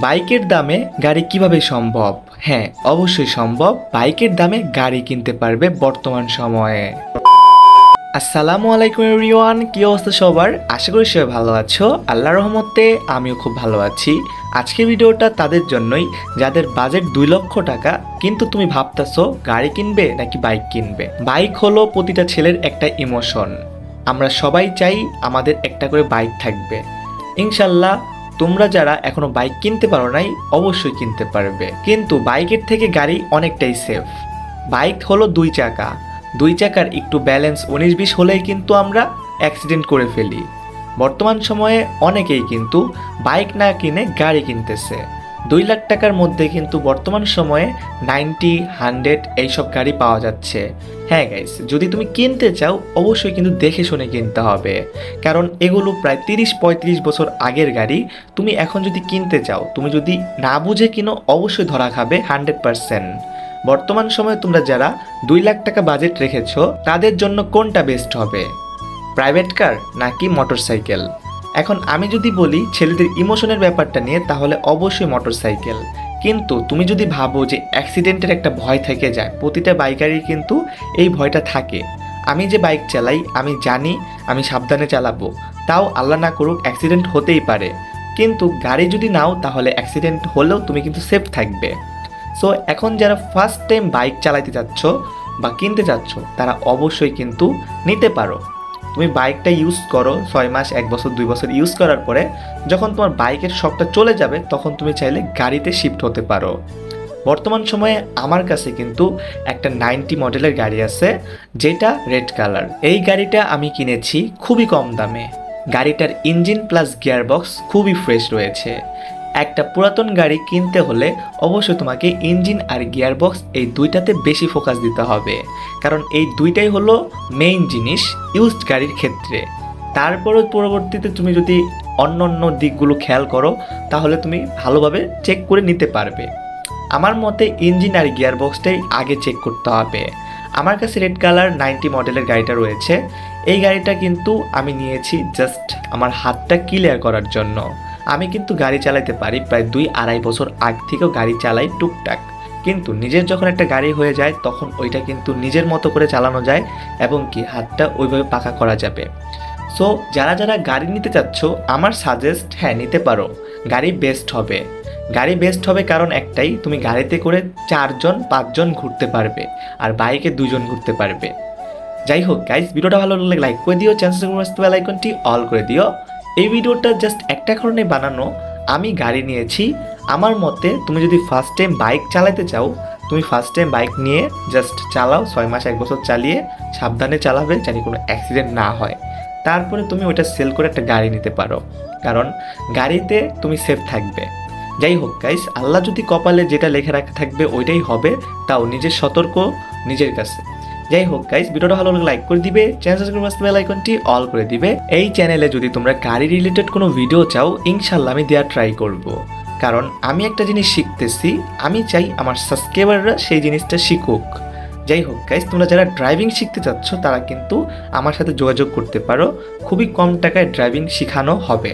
বাইকের দামে গাড়ি কিভাবে সম্ভব? হ্যাঁ, অবশ্যই সম্ভব। বাইকের দামে গাড়ি কিনতে পারবে বর্তমান সময়ে। আসসালামু আলাইকুম এভরিওয়ান, কি অবস্থা সবার? আশা করি সবাই ভালো আছো। আল্লাহর রহমতে আমিও খুব ভালো আছি। আজকের ভিডিওটা তাদের জন্যই যাদের বাজেট 2 লক্ষ টাকা, কিন্তু তুমি ভাবতেছো গাড়ি কিনবে নাকি বাইক কিনবে। বাইক হলো প্রতিটা ছেলের একটা ইমোশন। আমরা সবাই চাই আমাদের একটা করে বাইক থাকবে। ইনশাল্লাহ তোমরা যারা এখনো বাইক কিনতে পারো নাই, অবশ্যই কিনতে পারবে। কিন্তু বাইকের থেকে গাড়ি অনেকটাই সেফ। বাইক হলো 2 চাকা, 2 চাকার একটু ব্যালেন্স 19-20 হলেই কিন্তু আমরা অ্যাক্সিডেন্ট করে ফেলি। বর্তমান সময়ে অনেকেই কিন্তু বাইক না কিনে গাড়ি কিনতেছে। 2 লাখ টাকার মধ্যে কিন্তু বর্তমান সময়ে 90, 100 এইসব গাড়ি পাওয়া যাচ্ছে। হ্যাঁ গাইস, যদি তুমি কিনতে চাও অবশ্যই কিন্তু দেখে শুনে কিনতে হবে, কারণ এগুলো প্রায় 30-35 বছর আগের গাড়ি। তুমি এখন যদি কিনতে চাও, তুমি যদি না বুঝে কিনো, অবশ্যই ধরা খাবে 100%। বর্তমান সময়ে তোমরা যারা 2 লাখ টাকা বাজেট রেখেছো, তাদের জন্য কোনটা বেস্ট হবে, প্রাইভেট কার নাকি মোটরসাইকেল? এখন আমি যদি বলি ছেলেদের ইমোশনের ব্যাপারটা নিয়ে, তাহলে অবশ্যই মোটরসাইকেল। কিন্তু তুমি যদি ভাবো যে অ্যাক্সিডেন্টের একটা ভয় থেকে যায়, প্রতিটা বাইকারই কিন্তু এই ভয়টা থাকে। আমি যে বাইক চালাই আমি জানি আমি সাবধানে চালাবো, তাও আল্লাহ না করুক অ্যাক্সিডেন্ট হতেই পারে। কিন্তু গাড়ি যদি নাও তাহলে অ্যাক্সিডেন্ট হলেও তুমি কিন্তু সেফ থাকবে। সো এখন যারা ফার্স্ট টাইম বাইক চালাতে যাচ্ছ বা কিনতে যাচ্ছ, তারা অবশ্যই কিন্তু নিতে পারো। তুমি বাইকটা ইউজ করো 6 মাস, 1 বছর, 2 বছর ইউজ করার পরে যখন তোমার বাইকের শখটা চলে যাবে, তখন তুমি চাইলে গাড়িতে শিফট হতে পারো। বর্তমান সময়ে আমার কাছে কিন্তু একটা 90 মডেলের গাড়ি আছে, যেটা রেড কালার। এই গাড়িটা আমি কিনেছি খুবই কম দামে। গাড়িটার ইঞ্জিন প্লাস গিয়ারবক্স খুবই ফ্রেশ রয়েছে। একটা পুরাতন গাড়ি কিনতে হলে অবশ্যই তোমাকে ইঞ্জিন আর গিয়ারবক্স এই দুইটাতে বেশি ফোকাস দিতে হবে, কারণ এই দুইটাই হলো মেইন জিনিস ইউজড গাড়ির ক্ষেত্রে। তারপরও পরবর্তীতে তুমি যদি অন্য অন্য দিকগুলো খেয়াল করো, তাহলে তুমি ভালোভাবে চেক করে নিতে পারবে। আমার মতে ইঞ্জিন আর গিয়ারবক্সটাই আগে চেক করতে হবে। আমার কাছে রেড কালার 90 মডেলের গাড়িটা রয়েছে। এই গাড়িটা কিন্তু আমি নিয়েছি জাস্ট আমার হাতটা ক্লিয়ার করার জন্য। আমি কিন্তু গাড়ি চালাতে পারি, প্রায় 2-2.5 বছর আগ থেকেও গাড়ি চালাই টুকটাক। কিন্তু নিজের যখন একটা গাড়ি হয়ে যায়, তখন ওইটা কিন্তু নিজের মতো করে চালানো যায় এবং কি হাতটা ওইভাবে পাকা করা যাবে। সো যারা যারা গাড়ি নিতে চাচ্ছ, আমার সাজেস্ট, হ্যাঁ নিতে পারো। গাড়ি বেস্ট হবে। গাড়ি বেস্ট হবে কারণ একটাই, তুমি গাড়িতে করে 4-5 জন ঘুরতে পারবে, আর বাইকে 2 জন ঘুরতে পারবে। যাই হোক গাইস, ভিডিওটা ভালো লাগলে লাইক করে দিও, চ্যানেলটি বেল আইকনটি অল করে দিও। এই ভিডিওটা জাস্ট একটা কারণে বানানো, আমি গাড়ি নিয়েছি। আমার মতে তুমি যদি ফার্স্ট টাইম বাইক চালাতে চাও, তুমি ফার্স্ট টাইম বাইক নিয়ে জাস্ট চালাও, 6 মাস 1 বছর চালিয়ে সাবধানে চালাবে, জানি কোনো অ্যাক্সিডেন্ট না হয়। তারপরে তুমি ওইটা সেল করে একটা গাড়ি নিতে পারো, কারণ গাড়িতে তুমি সেফ থাকবে। যাই হোক গাইস, আল্লাহ যদি কপালে যেটা লেখা রাখা থাকবে ওইটাই হবে, তাও নিজের সতর্ক নিজের কাছে। যাই হোক গাইস, ভিডিওটা ভালো লাগলে লাইক করে দিবে, চ্যানেল সাবস্ক্রাইব করতে বেল আইকনটি অল করে দিবে। এই চ্যানেলে যদি তোমরা গাড়ি রিলেটেড কোনো ভিডিও চাও, ইনশাল্লাহ আমি দেওয়ার ট্রাই করব, কারণ আমি একটা জিনিস শিখতেছি, আমি চাই আমার সাবস্ক্রাইবাররা সেই জিনিসটা শিখুক। যাই হোক গাইস, তোমরা যারা ড্রাইভিং শিখতে চাচ্ছ, তারা কিন্তু আমার সাথে যোগাযোগ করতে পারো। খুবই কম টাকায় ড্রাইভিং শেখানো হবে।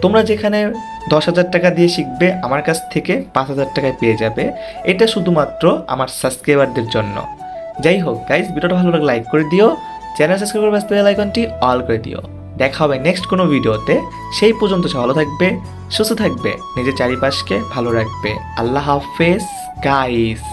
তোমরা যেখানে 10,000 টাকা দিয়ে শিখবে, আমার কাছ থেকে 5,000 টাকায় পেয়ে যাবে। এটা শুধুমাত্র আমার সাবস্ক্রাইবারদের জন্য। যাই হোক গাইস, ভিডিওটা ভালো লাগলে লাইক করে দিও, চ্যানেল সাবস্ক্রাইব করে বেল আইকনটি অল করে দিও। দেখা হবে নেক্সট কোনো ভিডিওতে। সেই পর্যন্ত ভালো থাকবে, সুস্থ থাকবে, নিজের চারিপাশকে ভালো রাখবে। আল্লাহ হাফেজ গাইস।